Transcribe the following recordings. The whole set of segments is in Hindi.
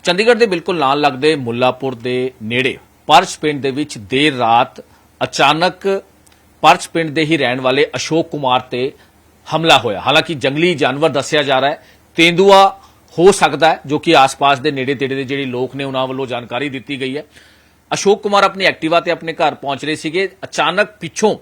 ਚੰਡੀਗੜ੍ਹ ਦੇ ਬਿਲਕੁਲ ਨਾਲ ਲੱਗਦੇ ਮੁੱਲਾਪੁਰ ਦੇ ਨੇੜੇ ਪਰਚ ਪਿੰਡ ਦੇ ਵਿੱਚ ਦੇਰ ਰਾਤ ਅਚਾਨਕ ਪਰਚ ਪਿੰਡ ਦੇ ਹੀ ਰਹਿਣ ਵਾਲੇ ਅਸ਼ੋਕ ਕੁਮਾਰ ਤੇ ਹਮਲਾ ਹੋਇਆ। ਹਾਲਾਂਕਿ ਜੰਗਲੀ ਜਾਨਵਰ ਦੱਸਿਆ ਜਾ ਰਿਹਾ ਹੈ, ਤੇਂਦੂਆ ਹੋ ਸਕਦਾ ਹੈ, ਜੋ ਕਿ ਆਸ-ਪਾਸ ਦੇ ਨੇੜੇ-ਤੇੜੇ ਦੇ ਜਿਹੜੇ ਲੋਕ ਨੇ ਉਹਨਾਂ ਵੱਲੋਂ ਜਾਣਕਾਰੀ ਦਿੱਤੀ ਗਈ ਹੈ। ਅਸ਼ੋਕ ਕੁਮਾਰ ਆਪਣੀ ਐਕਟਿਵਾ ਤੇ ਆਪਣੇ ਘਰ ਪਹੁੰਚ ਰਹੇ ਸੀਗੇ। ਅਚਾਨਕ ਪਿੱਛੋਂ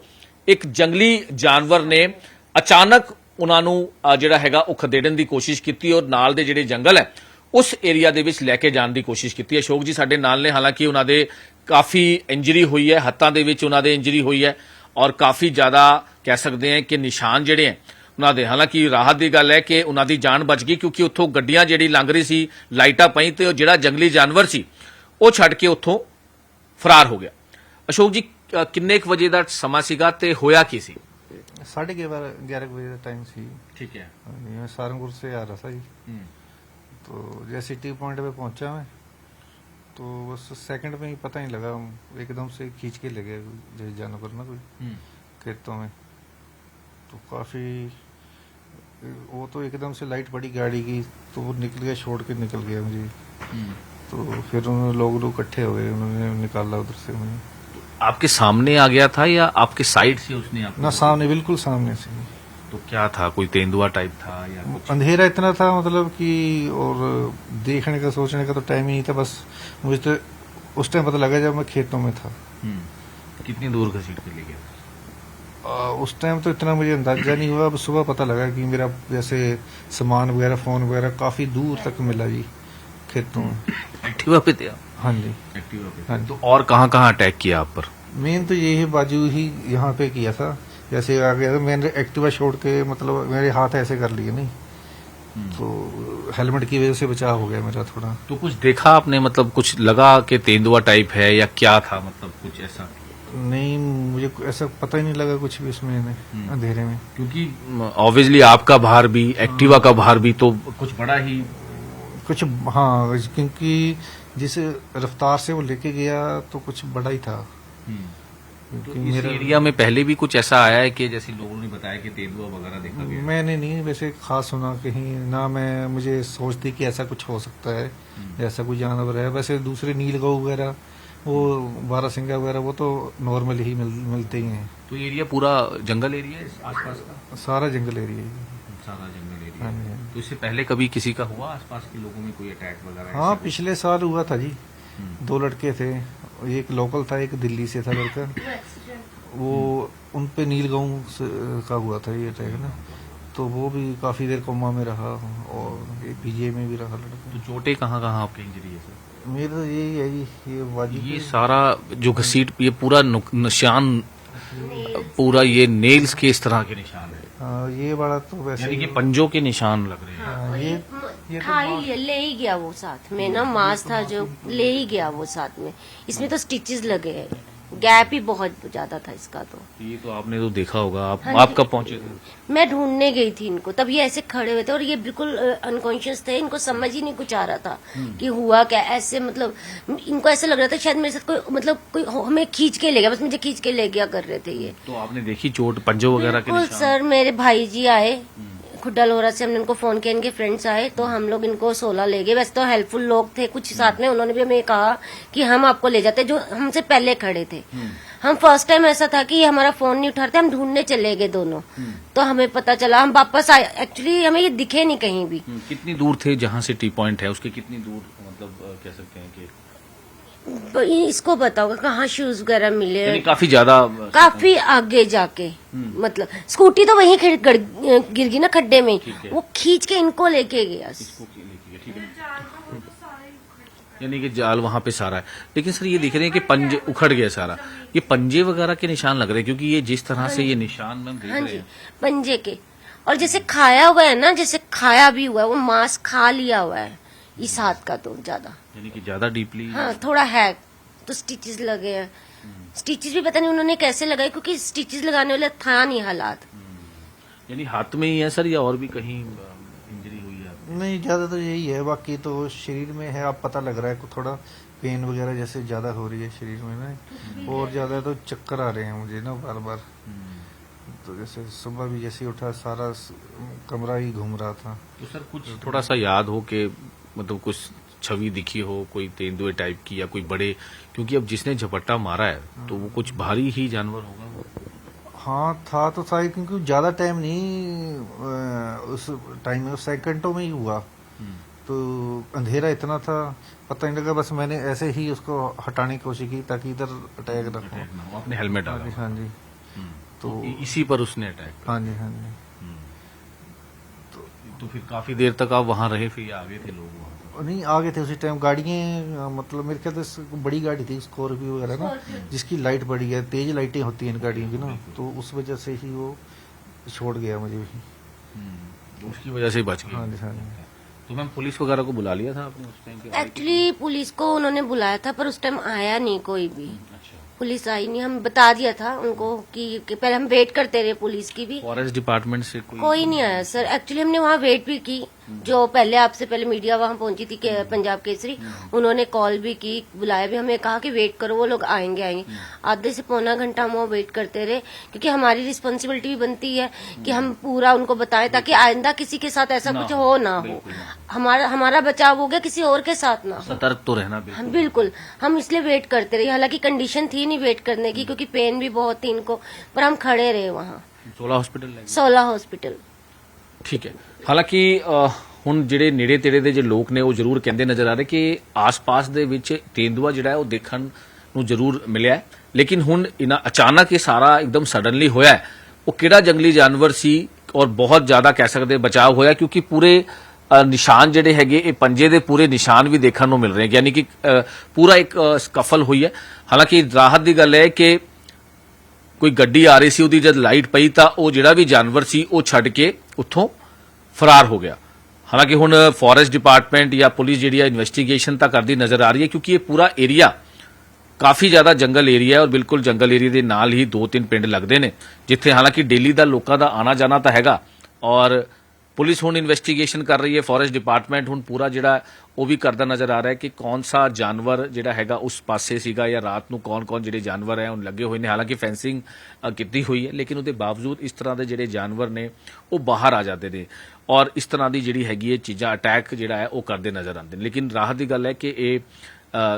ਇੱਕ ਜੰਗਲੀ ਜਾਨਵਰ ਨੇ ਅਚਾਨਕ ਉਹਨਾਂ ਨੂੰ ਜਿਹੜਾ ਹੈਗਾ ਉਹ ਖਦੇੜਨ ਦੀ ਕੋਸ਼ਿਸ਼ ਕੀਤੀ ਔਰ ਨਾਲ ਦੇ ਜਿਹੜੇ ਜੰਗਲ ਹੈ ਉਸ ਏਰੀਆ ਦੇ ਵਿੱਚ ਲੈ ਕੇ ਜਾਣ ਦੀ ਕੋਸ਼ਿਸ਼ ਕੀਤੀ। ਅਸ਼ੋਕ ਜੀ ਸਾਡੇ ਨਾਲ ਨੇ। ਹਾਲਾਂਕਿ ਉਹਨਾਂ ਦੇ ਕਾਫੀ ਇੰਜਰੀ ਹੋਈ ਹੈ, ਹੱਥਾਂ ਦੇ ਵਿੱਚ ਉਹਨਾਂ ਦੇ ਇੰਜਰੀ ਹੋਈ ਹੈ ਔਰ ਕਾਫੀ ਜ਼ਿਆਦਾ ਕਹਿ ਸਕਦੇ ਹਾਂ ਕਿ ਨਿਸ਼ਾਨ ਜਿਹੜੇ ਹੈ ਉਹਨਾਂ ਦੇ। ਹਾਲਾਂਕਿ ਰਾਹਤ ਦੀ ਗੱਲ ਹੈ ਕਿ ਉਹਨਾਂ ਦੀ ਜਾਨ ਬਚ ਗਈ, ਕਿਉਂਕਿ ਉੱਥੋਂ ਗੱਡੀਆਂ ਜਿਹੜੀ ਲੰਘ ਰਹੀ ਸੀ, ਲਾਈਟਾਂ ਪਈ ਤੇ ਉਹ ਜਿਹੜਾ ਜੰਗਲੀ ਜਾਨਵਰ ਸੀ ਉਹ ਛੱਡ ਕੇ ਉੱਥੋਂ ਫਰਾਰ ਹੋ ਗਿਆ। ਅਸ਼ੋਕ ਜੀ ਕਿੰਨੇ ਕੁ ਵਜੇ ਦਾ ਸਮਾਂ ਸੀਗਾ ਤੇ ਹੋਇਆ ਕੀ ਸੀ? 11:30 बजे का टाइम सी। ठीक है। मैं सहारनपुर से आ रहा था जी। तो जैसे टी पॉइंट पे पहुंचा मैं, तो बस सेकंड में ही पता नहीं लगा, एकदम से खींच के ले गए जो जानवर ना कोई खेतों में। तो काफी वो तो एकदम से लाइट पड़ी गाड़ी की, तो वो निकल गया, छोड़ के निकल गया मुझे। तो फिर उन्होंने लोग इकट्ठे हो गए, उन्होंने निकाला उधर से मुझे। आपके सामने आ गया था या आपके साइड से उसने आपको? ना सामने, बिल्कुल सामने से। तो क्या था, कोई तेंदुआ टाइप था या कुछ? अंधेरा इतना था मतलब कि, और देखने का सोचने का तो टाइम ही नहीं था। बस मुझे तो उस टाइम पता लगा जब मैं खेतों में था। कितनी दूर घसीट के ले गया? उस टाइम तो इतना मुझे अंदाजा नहीं हुआ। अब सुबह पता लगा कि मेरा जैसे सामान वगैरह, फोन वगैरह काफी दूर तक मिला जी खेतों में। एक्टिवा पे थे आप? हाँ जी, एक्टिवा पे। हाँ जी। तो और कहाँ कहाँ अटैक किया आप पर? मेन तो यही बाजू ही यहाँ पे किया था। जैसे आ गया था, मैंने एक्टिवा छोड़ के मतलब मेरे हाथ ऐसे कर लिए नहीं, तो हेलमेट की वजह से बचाव हो गया मेरा थोड़ा। तो कुछ देखा आपने, मतलब कुछ लगा कि तेंदुआ टाइप है या क्या था, मतलब कुछ ऐसा? नहीं, मुझे ऐसा पता ही नहीं लगा कुछ भी उसमें अंधेरे में। क्योंकि ऑब्वियसली आपका भार भी, एक्टिवा का भार भी तो कुछ बड़ा ही कुछ, हाँ, क्योंकि जिस रफ्तार से वो लेके गया तो कुछ बड़ा ही था। तो इस एरिया में पहले भी कुछ ऐसा आया है कि जैसे लोगों ने बताया कि तेंदुआ वगैरह देखा गया? मैंने नहीं वैसे खास सुना कहीं ना। मैं मुझे सोचती कि ऐसा कुछ हो सकता है, ऐसा कोई जानवर है। वैसे दूसरे नील गौ वगैरह, वो बारहसिंगा वगैरह, वो तो नॉर्मल ही मिलते ही हैं। तो एरिया पूरा जंगल एरिया है आसपास का? सारा जंगल एरिया है। सारा जंगल एरिया। हाँ जी। तो इससे पहले कभी किसी का हुआ आसपास के लोगों में कोई अटैक वगैरह? हाँ, पिछले साल हुआ था जी। 2 लड़के थे, एक लोकल था, एक दिल्ली से था लड़का। वो उन पे नीलगांव का हुआ था ये अटैक ना, तो वो भी काफी देर कोमा में रहा और पीजीआई में भी रहा लड़का। तो चोटें कहाँ कहाँ आपकी इंजरी है सर? मेरा तो यही है जी, ये बाजू ये सारा जो घसीट, ये पूरा निशान, पूरा ये नेल्स के इस तरह के निशान है। ये वाला तो वैसे यानी कि पंजों के निशान लग रहे हैं। ये था ही, ले ही गया वो साथ में ना, मांस था जो ले ही गया वो साथ में। इसमें तो स्टिचेस लगे हैं, गैप ही बहुत ज्यादा था इसका। तो ये तो आपने तो देखा होगा। हाँ आप जी। कब पहुंचे थे? मैं ढूंढने गई थी इनको, तब ये ऐसे खड़े हुए थे और ये बिल्कुल अनकॉन्शियस थे। इनको समझ ही नहीं कुछ आ रहा था कि हुआ क्या। ऐसे मतलब इनको ऐसा लग रहा था शायद मेरे साथ कोई, मतलब कोई हमें खींच के ले गया, बस मुझे खींच के ले गया कर रहे थे ये। तो आपने देखी चोट, पंजों वगैरह के बिल्कुल निशान? सर, मेरे भाई जी आए खुड्डा लोहरा से, हमने उनको फोन किया, इनके फ्रेंड्स आए तो हम लोग इनको 16 ले गए। वैसे तो हेल्पफुल लोग थे कुछ साथ में, उन्होंने भी हमें कहा कि हम आपको ले जाते, जो हमसे पहले खड़े थे। हम फर्स्ट टाइम ऐसा था कि ये हमारा फोन नहीं उठाते, हम ढूंढने चले गए दोनों। तो हमें पता चला, हम वापस आए। एक्चुअली हमें ये दिखे नहीं कहीं भी। कितनी दूर थे जहाँ से टी पॉइंट है, उसके कितनी दूर, मतलब कह सकते हैं कि इसको बताओगे कहाँ शूज वगैरह मिले? यानी काफी ज्यादा, काफी आगे जाके, मतलब स्कूटी तो वहीं गिर गई ना खड्डे में, वो खींच के इनको लेके गया। ठीक है। यानी कि जाल वहां पे सारा है। लेकिन सर ये दिख रहे हैं कि पंजे उखड़ गया सारा, ये पंजे वगैरह के निशान लग रहे हैं, क्योंकि ये जिस तरह से ये निशान में देख हाँ रहे जी, हैं पंजे के। और जैसे खाया हुआ है ना, जैसे खाया भी हुआ है, वो मांस खा लिया हुआ है इस हाथ का तो ज्यादा, यानी कि ज्यादा डीपली। हाँ थोड़ा है। तो स्टिचेस लगे हैं, स्टिचेस भी पता नहीं उन्होंने कैसे लगाए, क्योंकि स्टिचेस लगाने वाला था नहीं हालात। यानी हाथ में ही है सर या और भी कहीं इंजरी हुई है? नहीं, ज्यादा तो यही है, बाकी तो शरीर में है। अब पता लग रहा है थोड़ा पेन वगैरह जैसे ज्यादा हो रही है शरीर में ना, और ज्यादा तो चक्कर आ रहे हैं मुझे ना बार बार। तो जैसे सुबह भी जैसे ही उठा सारा कमरा ही घूम रहा था। तो सर कुछ थोड़ा सा याद हो कि मतलब कुछ छवि दिखी हो कोई तेंदुए टाइप की या कोई बड़े, क्योंकि अब जिसने झपट्टा मारा है तो वो कुछ भारी ही जानवर होगा वो। हाँ था तो था ही, क्योंकि ज्यादा टाइम नहीं उस टाइम में, सेकंडों में ही हुआ। तो अंधेरा इतना था, पता नहीं लगा, बस मैंने ऐसे ही उसको हटाने की कोशिश की ताकि इधर अटैक ना हो। आपने हेलमेट हाँ डाला। जी, हाँ जी। तो इसी पर उसने अटैक। हाँ जी, हाँ जी। तो फिर काफी देर तक आप वहां रहे, फिर आगे थे लोग वहां? नहीं, आगे थे उसी टाइम गाड़ियाँ, मतलब मेरे ख्याल से बड़ी गाड़ी थी स्कॉर्पियो वगैरह ना, जिसकी लाइट बड़ी है, तेज लाइटें होती हैं इन गाड़ियों की ना, तो उस वजह से ही वो छोड़ गया मुझे भी। उसकी वजह से ही बच हाँ गए। जी, हाँ जी। तो मैम पुलिस वगैरह को बुला लिया था आपने उस टाइम पे? एक्चुअली पुलिस को उन्होंने बुलाया था पर उस टाइम आया नहीं कोई भी, अच्छा। पुलिस आई नहीं। हम बता दिया था उनको कि पहले हम वेट करते रहे पुलिस की भी, फॉरेस्ट डिपार्टमेंट से कोई नहीं आया सर। एक्चुअली हमने वहाँ वेट भी की, जो पहले आपसे पहले मीडिया वहाँ पहुंची थी पंजाब केसरी, उन्होंने कॉल भी की, बुलाया भी, हमें कहा कि वेट करो वो लोग आएंगे। आधे से पौना घंटा हम वहाँ वेट करते रहे, क्योंकि हमारी रिस्पॉन्सिबिलिटी भी बनती है कि हम पूरा उनको बताएं ताकि आइंदा किसी के साथ ऐसा कुछ हो ना हो, हमारा बचाव हो गया, किसी और के साथ ना हो। सतर्क तो रहना हम बिल्कुल, हम इसलिए वेट करते रहे। हालांकि कंडीशन थी नहीं वेट करने की, क्योंकि पेन भी बहुत थी इनको, पर हम खड़े रहे वहाँ 16 हॉस्पिटल लगे। 16 हॉस्पिटल। ਠੀਕ ਹੈ। ਹਾਲਾਂਕਿ ਹੁਣ ਜਿਹੜੇ ਨੇੜੇ ਤੇੜੇ ਦੇ ਜੇ ਲੋਕ ਨੇ ਉਹ ਜ਼ਰੂਰ ਕਹਿੰਦੇ ਨਜ਼ਰ ਆ ਰਹੇ ਕਿ ਆਸ-ਪਾਸ ਦੇ ਵਿੱਚ ਤੇਂਦੂਆ ਜਿਹੜਾ ਹੈ ਉਹ ਦੇਖਣ ਨੂੰ ਜ਼ਰੂਰ ਮਿਲਿਆ ਹੈ, ਲੇਕਿਨ ਹੁਣ ਇਹਨਾਂ ਅਚਾਨਕ ਇਹ ਸਾਰਾ ਇੱਕਦਮ ਸਡਨਲੀ ਹੋਇਆ ਹੈ। ਉਹ ਕਿਹੜਾ ਜੰਗਲੀ ਜਾਨਵਰ ਸੀ ਔਰ ਬਹੁਤ ਜ਼ਿਆਦਾ ਕਹਿ ਸਕਦੇ ਬਚਾਅ ਹੋਇਆ, ਕਿਉਂਕਿ ਪੂਰੇ ਨਿਸ਼ਾਨ ਜਿਹੜੇ ਹੈਗੇ ਇਹ ਪੰਜੇ ਦੇ ਪੂਰੇ ਨਿਸ਼ਾਨ ਵੀ ਦੇਖਣ ਨੂੰ ਮਿਲ ਰਹੇ, ਯਾਨੀ ਕਿ ਪੂਰਾ ਇੱਕ ਸਕਫਲ ਹੋਈ ਹੈ। ਹਾਲਾਂਕਿ ਰਾਹਤ ਦੀ ਗੱਲ ਹੈ ਕਿ ਕੋਈ ਗੱਡੀ ਆ ਰਹੀ ਸੀ, ਉਹਦੀ ਜਦ ਲਾਈਟ ਪਈ ਤਾਂ ਉਹ ਜਿਹੜਾ ਵੀ ਜਾਨਵਰ ਸੀ ਉਹ ਛੱਡ ਕੇ ਉੱਥੋਂ ਫਰਾਰ ਹੋ ਗਿਆ। ਹਾਲਾਂਕਿ ਹੁਣ ਫੋਰੈਸਟ ਡਿਪਾਰਟਮੈਂਟ ਜਾਂ ਪੁਲਿਸ ਜਿਹੜੀ ਹੈ ਇਨਵੈਸਟੀਗੇਸ਼ਨ ਤਾਂ ਕਰਦੀ ਨਜ਼ਰ ਆ ਰਹੀ ਹੈ, ਕਿਉਂਕਿ ਇਹ ਪੂਰਾ ਏਰੀਆ ਕਾਫੀ ਜ਼ਿਆਦਾ ਜੰਗਲ ਏਰੀਆ ਹੈ ਔਰ ਬਿਲਕੁਲ ਜੰਗਲ ਏਰੀਆ ਦੇ ਨਾਲ ਹੀ 2-3 ਪਿੰਡ ਲੱਗਦੇ ਨੇ, ਜਿੱਥੇ ਹਾਲਾਂਕਿ ਡੇਲੀ ਦਾ ਲੋਕਾਂ ਦਾ ਆਣਾ ਜਾਣਾ ਤਾਂ ਹੈਗਾ। ਔਰ ਪੁਲਿਸ ਹੁਣ ਇਨਵੈਸਟੀਗੇਸ਼ਨ ਕਰ ਰਹੀ ਹੈ, ਫੋਰੈਸਟ ਡਿਪਾਰਟਮੈਂਟ ਹੁਣ ਪੂਰਾ ਜਿਹੜਾ ਉਹ ਵੀ ਕਰਦਾ ਨਜ਼ਰ ਆ ਰਿਹਾ ਹੈ ਕਿ ਕੌਣ ਸਾ ਜਾਨਵਰ ਜਿਹੜਾ ਹੈਗਾ ਉਸ ਪਾਸੇ ਸੀਗਾ ਜਾਂ ਰਾਤ ਨੂੰ ਕੌਣ-ਕੌਣ ਜਿਹੜੇ ਜਾਨਵਰ ਹੈ ਉਹ ਲੱਗੇ ਹੋਏ ਨੇ। ਹਾਲਾਂਕਿ ਫੈਂਸਿੰਗ ਕੀਤੀ ਹੋਈ ਹੈ, ਲੇਕਿਨ ਉਹਦੇ ਬਾਵਜੂਦ ਇਸ ਤਰ੍ਹਾਂ ਦੇ ਜਿਹੜੇ ਜਾਨਵਰ ਨੇ ਉਹ ਬਾਹਰ ਆ ਜਾਂਦੇ ਨੇ ਔਰ ਇਸ ਤਰ੍ਹਾਂ ਦੀ ਜਿਹੜੀ ਹੈਗੀ ਇਹ ਚੀਜ਼ਾਂ ਅਟੈਕ ਜਿਹੜਾ ਹੈ ਉਹ ਕਰਦੇ ਨਜ਼ਰ ਆਉਂਦੇ ਨੇ। ਲੇਕਿਨ ਰਾਹਤ ਦੀ ਗੱਲ ਹੈ ਕਿ ਇਹ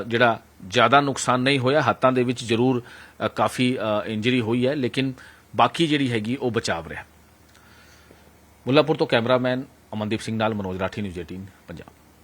ਜਿਹੜਾ ਜ਼ਿਆਦਾ ਨੁਕਸਾਨ ਨਹੀਂ ਹੋਇਆ, ਹੱਥਾਂ ਦੇ ਵਿੱਚ ਜ਼ਰੂਰ ਕਾਫੀ ਇੰਜਰੀ ਹੋਈ ਹੈ, ਲੇਕਿਨ ਬਾਕੀ ਜਿਹੜੀ ਹੈਗੀ ਉਹ ਬਚਾਵ ਰਿਹਾ। ਮੁੱਲਾਪੁਰ ਤੋਂ ਕੈਮਰਾਮੈਨ ਅਮਨਦੀਪ ਸਿੰਘ ਨਾਲ ਮਨੋਜ ਰਾਠੀ, ਨਿਊਜ਼ 18 ਪੰਜਾਬ।